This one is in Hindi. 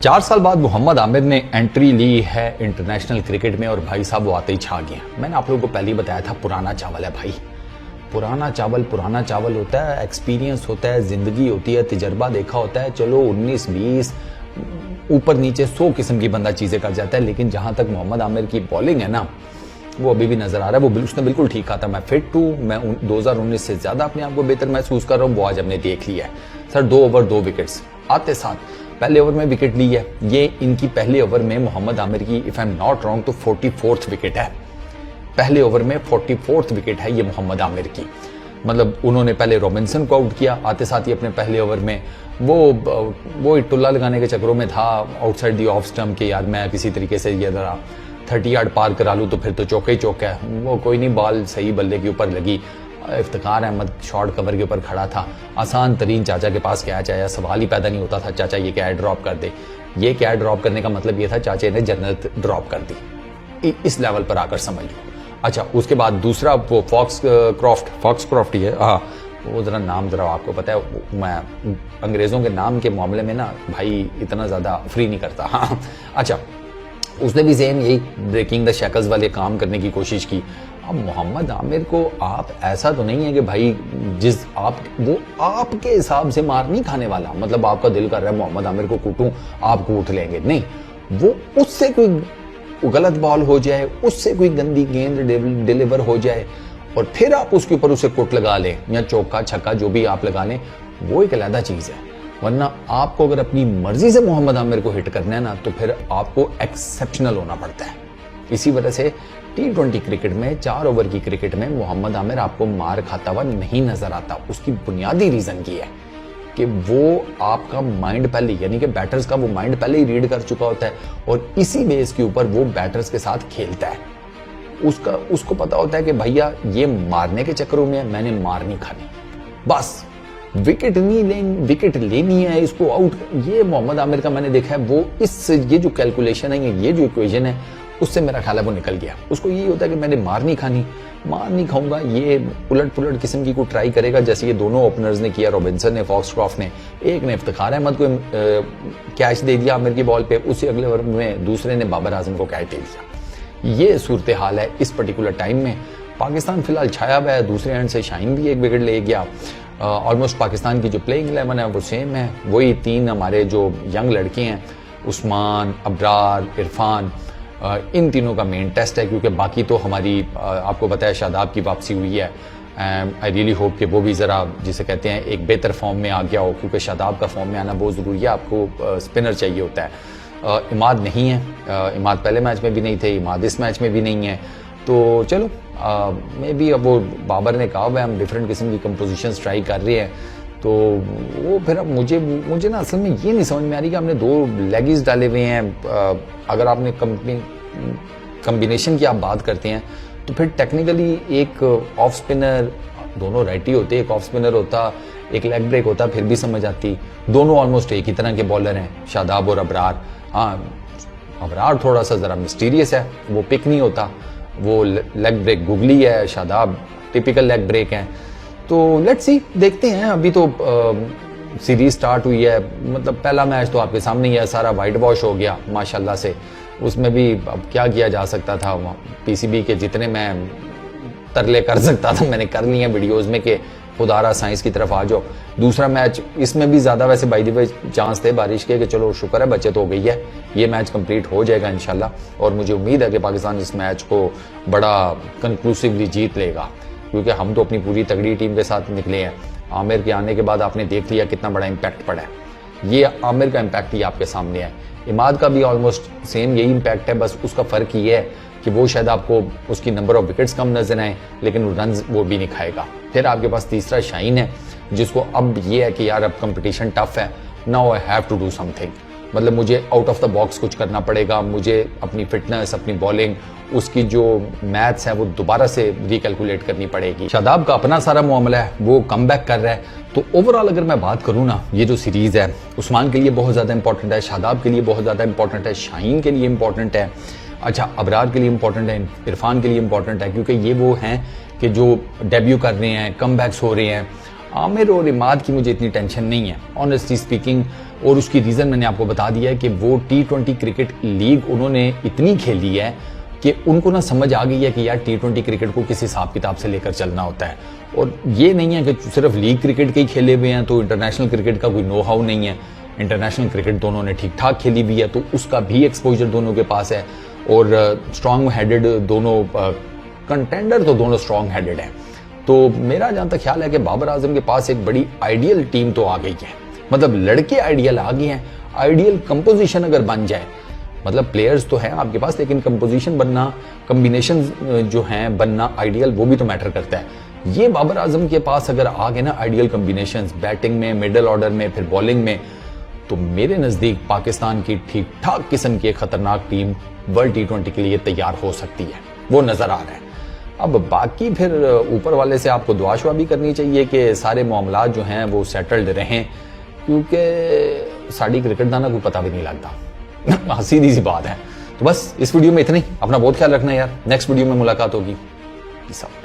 4 साल बाद मोहम्मद आमिर ने एंट्री ली है इंटरनेशनल क्रिकेट में और भाई साहब वो आते ही छा गए। मैंने आप लोगों को पहले ही बताया था, पुराना चावल है भाई। पुराना चावल होता है, एक्सपीरियंस होता है, जिंदगी होती है, तजर्बा देखा होता है। चलो 19-20 ऊपर नीचे 100 किस्म की बंदा चीजें कर जाता है, लेकिन जहां तक मोहम्मद आमिर की बॉलिंग है ना, वो अभी भी नजर आ रहा है। वो उसने बिल्कुल ठीक कहा था, मैं फिट हूँ, मैं 2019 से ज्यादा अपने आप को बेहतर महसूस कर रहा हूँ। वो आज हमने देख लिया है सर। 2 ओवर 2 विकेट्स आते साथ पहले ओवर में विकेट ली है। ये इनकी पहले ओवर में मोहम्मद आमिर की, if I am not wrong, तो 44th विकेट है। पहले ओवर में 44th विकेट है ये मोहम्मद आमिर की। मतलब उन्होंने पहले रॉबिन्सन को आउट किया, आते साथ ही अपने पहले ओवर में वो टुल्ला लगाने के चक्करों में था आउटसाइड दी ऑफ स्टंप के, यार मैं किसी तरीके से ये जरा 30 यार्ड पार करा लूँ तो फिर तो चौका ही चौका है। वो कोई नहीं, बॉल सही बल्ले के ऊपर लगी। इफ्तिखार अहमद शॉर्ट कवर के ऊपर खड़ा था, आसान तरीन चाचा के पास कैच आया, सवाल ही पैदा नहीं होता था चाचा ये क्या ड्रॉप कर दे। ये क्या ड्रॉप करने का मतलब ये था चाचे ने जन्नत ड्रॉप कर दी। इस लेवल पर आकर समझ लो। अच्छा, उसके बाद दूसरा वो फॉक्स क्रॉफ्ट ही है, हाँ वो जरा नाम जरा आपको पता है, मैं अंग्रेजों के नाम के मामले में ना भाई इतना ज्यादा फ्री नहीं करता। हाँ अच्छा, उसने भी सेम यही ब्रेकिंग द शैकल्स वाले काम करने की कोशिश की। अब मोहम्मद आमिर को आप ऐसा तो नहीं है कि भाई वो आपके हिसाब से मार नहीं खाने वाला। मतलब आपका दिल कर रहा है मोहम्मद आमिर को कूटूं, आप कूट लेंगे, नहीं। वो उससे कोई गलत बॉल हो जाए, उससे कोई गंदी गेंद डिलीवर हो जाए और फिर आप उसके ऊपर उसे कुट लगा लें या चौका छक्का जो भी आप लगा लें, वो एक अलग चीज है। वरना आपको अगर अपनी मर्जी से मोहम्मद आमिर को हिट करना है ना, तो फिर आपको एक्सेप्शनल होना पड़ता है। इसी वजह से T20 क्रिकेट में, 4 ओवर की क्रिकेट में मोहम्मद आमिर आपको मार खाता हुआ नहीं नजर आता। उसकी बुनियादी रीजन ये है कि वो आपका माइंड पहले, यानी कि बैटर्स का वो माइंड पहले ही रीड कर चुका होता है और इसी बेस के ऊपर वो बैटर्स के साथ खेलता है। उसको पता होता है कि भैया ये मारने के चक्करों में मैंने मार नहीं खानी, बस विकेट लेनी है, इसको आउट। ये मोहम्मद आमिर का मैंने देखा है, वो ये जो कैलकुलेशन है, ये जो इक्वेशन है, उससे मेरा ख्याल है वो निकल गया। उसको यही होता है कि मैंने मार नहीं खाऊंगा। ये उलट पुलट किस्म की को ट्राई करेगा, जैसे ये दोनों ओपनर्स ने किया, रॉबिन्सन ने, फॉक्सक्रॉफ्ट ने। एक ने इफ्तिखार अहमद को कैच दे दिया आमिर की बॉल पे, उसी अगले ओवर में दूसरे ने बाबर आजम को कैच दे दिया। ये सूरत हाल है इस पर्टिकुलर टाइम में। पाकिस्तान फिलहाल छाया हुआ है, दूसरे एंड से शाहीन भी 1 विकेट ले गया। ऑलमोस्ट पाकिस्तान की जो प्लेइंग 11 है वो सेम है, वही 3 हमारे जो यंग लड़के हैं, उस्मान, अबरार, इरफान, इन तीनों का मेन टेस्ट है। क्योंकि बाकी तो हमारी आपको पता है शादाब की वापसी हुई है। आई रियली होप कि वो भी ज़रा जिसे कहते हैं एक बेहतर फॉर्म में आ गया हो, क्योंकि शादाब का फॉर्म में आना बहुत ज़रूरी है। आपको स्पिनर चाहिए होता है। इमाद नहीं है, इमाद पहले मैच में भी नहीं थे, इमाद इस मैच में भी नहीं है। तो चलो मे बी अब वो बाबर ने कहा हुआ है हम डिफरेंट किस्म की कंपोजिशंस ट्राई कर रहे हैं, तो वो फिर अब मुझे ना असल में ये नहीं समझ में आ रही कि हमने 2 लेगीज डाले हुए हैं। अगर आपने कम्बिनेशन की आप बात करते हैं तो फिर टेक्निकली एक ऑफ स्पिनर, दोनों राइटी होते, एक ऑफ स्पिनर होता, एक लेग ब्रेक होता, फिर भी समझ आती। दोनों ऑलमोस्ट एक ही तरह के बॉलर हैं, शादाब और अबरार। हाँ, अबरार थोड़ा सा ज़रा मिस्टीरियस है, वो पिक नहीं होता, वो लेग ब्रेक गुगली है, शादाब टिपिकल लेग ब्रेक है। तो लेट्स सी, देखते हैं। अभी तो सीरीज स्टार्ट हुई है, मतलब पहला मैच तो आपके सामने ही है, सारा वाइट वॉश हो गया माशाल्लाह से। उसमें भी अब क्या किया जा सकता था, पीसीबी के जितने मैं तरले कर सकता था मैंने कर लिए वीडियोस में कि खुदारा साइंस की तरफ आ जाओ। दूसरा मैच, इसमें भी ज़्यादा वैसे बाय द वे चांस थे बारिश के कि चलो शुक्र है बचत हो गई है, ये मैच कंप्लीट हो जाएगा इंशाल्लाह। और मुझे उम्मीद है कि पाकिस्तान इस मैच को बड़ा कंक्लूसिवली जीत लेगा, क्योंकि हम तो अपनी पूरी तगड़ी टीम के साथ निकले हैं। आमिर के आने के बाद आपने देख लिया कितना बड़ा इम्पैक्ट पड़ा है। ये आमिर का इम्पैक्ट ही आपके सामने है। इमाद का भी ऑलमोस्ट सेम यही इम्पैक्ट है, बस उसका फ़र्क ये है कि वो शायद आपको उसकी नंबर ऑफ विकेट्स कम नजर आए, लेकिन रन वो भी नहीं खाएगा। फिर आपके पास तीसरा शाहीन है, जिसको अब ये है कि यार अब कंपटीशन टफ है, now I have to do something. मतलब मुझे आउट ऑफ द बॉक्स कुछ करना पड़ेगा, मुझे अपनी फिटनेस, अपनी बॉलिंग, उसकी जो मैथ्स है वो दोबारा से रिकैलकुलेट करनी पड़ेगी। शादाब का अपना सारा मामला है, वो कम बैक कर रहा है। तो ओवरऑल अगर मैं बात करूँ ना, ये जो सीरीज है उस्मान के लिए बहुत ज़्यादा इंपॉर्टेंट है, शादाब के लिए बहुत ज़्यादा इंपॉर्टेंट है, शाहीन के लिए इंपॉर्टेंट है, अच्छा अबरार के लिए इंपॉर्टेंट है, इरफान के लिए इंपॉर्टेंट है, क्योंकि ये वो हैं कि जो डेब्यू कर रहे हैं, कम बैक्स हो रहे हैं। आमिर और इमाद की मुझे इतनी टेंशन नहीं है ऑनेस्टली स्पीकिंग। और उसकी रीज़न मैंने आपको बता दिया है कि वो T20 क्रिकेट लीग उन्होंने इतनी खेली है कि उनको ना समझ आ गई है कि यार T20 क्रिकेट को किस हिसाब किताब से लेकर चलना होता है। और ये नहीं है कि सिर्फ लीग क्रिकेट के ही खेले हुए हैं तो इंटरनेशनल क्रिकेट का कोई नो हाउ नहीं है। इंटरनेशनल क्रिकेट दोनों ने ठीक ठाक खेली हुई है, तो उसका भी एक्सपोजर दोनों के पास है। और स्ट्रॉन्ग हेडेड दोनों कंटेंडर तो दोनों स्ट्रॉन्ग हेडेड हैं। तो मेरा जहाँ तक ख्याल है कि बाबर आजम के पास एक बड़ी आइडियल टीम तो आ गई है, मतलब लड़के आइडियल आ गए हैं। आइडियल कंपोजिशन अगर बन जाए, मतलब प्लेयर्स तो हैं आपके पास, लेकिन कंपोजिशन बनना, कॉम्बिनेशन जो हैं बनना आइडियल, वो भी तो मैटर करता है। ये बाबर आजम के पास अगर आ गए ना आइडियल कॉम्बिनेशंस, बैटिंग में, मिडल ऑर्डर में, फिर बॉलिंग में, तो मेरे नज़दीक पाकिस्तान की ठीक ठाक किस्म की एक खतरनाक टीम वर्ल्ड T20 के लिए तैयार हो सकती है, वो नज़र आ रहा है। अब बाकी फिर ऊपर वाले से आपको दुआ शुआ भी करनी चाहिए कि सारे मामला जो हैं वो सेटल्ड रहें, क्योंकि साड़ी क्रिकेट का ना कोई पता भी नहीं लगता। सीधी सी बात है। तो बस इस वीडियो में इतना ही। अपना बहुत ख्याल रखना यार, नेक्स्ट वीडियो में मुलाकात होगी। Peace out.